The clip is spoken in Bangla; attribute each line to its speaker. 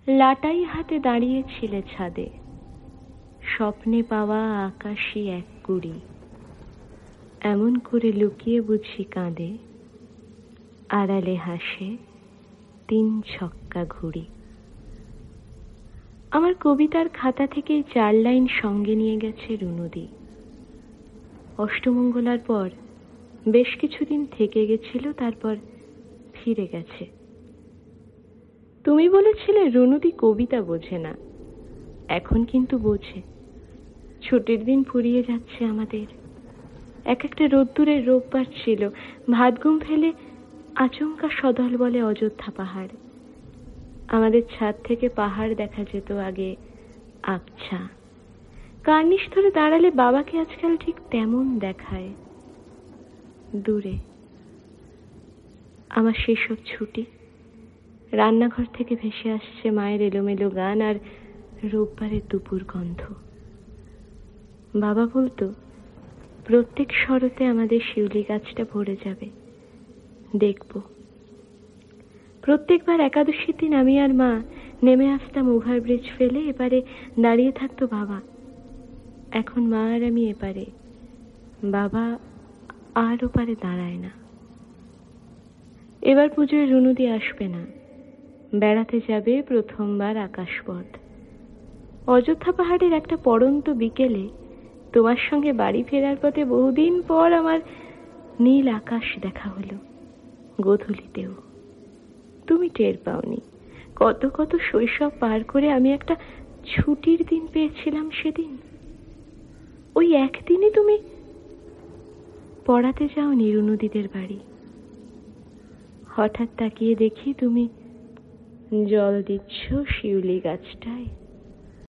Speaker 1: লাটাই হাতে দাঁড়িয়েছিলে ছাদে, স্বপ্নে পাওয়া আকাশী এক কুড়ি, এমন করে লুকিয়ে বুঝি কাঁদে, আড়ালে হাসে 3 ছক্কা ঘুড়ি। আমার কবিতার খাতা থেকে 4 লাইন সঙ্গে নিয়ে গেছে রুনুদি। অষ্টমঙ্গলার পর বেশ কিছুদিন থেকে গেছিল, তারপর ফিরে গেছে। তুমি বলেছিলে রুনুদি কবিতা বোঝে না, এখন কিন্তু বোঝে। ছুটির দিন ফুরিয়ে যাচ্ছে আমাদের। এক একটা রোদ্দুরের রোববার ছিল, ভাত ঘুম ফেলে আচমকা সদল বলে অযোধ্যা পাহাড়। আমাদের ছাদ থেকে পাহাড় দেখা যেত আগে আবছা। কার্নিশ ধরে দাঁড়ালে বাবাকে আজকাল ঠিক তেমন দেখায়, দূরে। আমার সেসব ছুটি, রান্নাঘর থেকে ভেসে আসছে মায়ের এলোমেলো গান আর রোববারের দুপুর গন্ধ। বাবা বলতো প্রত্যেক শরতে আমাদের শিউলি গাছটা ভরে যাবে, দেখব। প্রত্যেকবার একাদশীর দিন আমি আর মা নেমে আসতাম ওভারব্রিজ ফেলে, এপারে দাঁড়িয়ে থাকতো বাবা। এখন মা আর আমি এপারে, বাবা আর ওপারে দাঁড়ায় না। এবার পুজোয় রুনুদি আসবে না, বেড়াতে যাবে প্রথমবার আকাশপথ। অযোধ্যা পাহাড়ের একটা পড়ন্ত বিকেলে তোমার সঙ্গে বাড়ি ফেরার পথে বহুদিন পর আমার নীল আকাশ দেখা হলো, গোধূলিতেও। তুমি টের পাওনি কত কত শৈশব পার করে আমি একটা ছুটির দিন পেয়েছিলাম সেদিন। ওই একদিনই তুমি পড়াতে যাওনি রুনুদিদের বাড়ি। হঠাৎ তাকিয়ে দেখি তুমি জল দিচ্ছ শিউলি গাছটায়।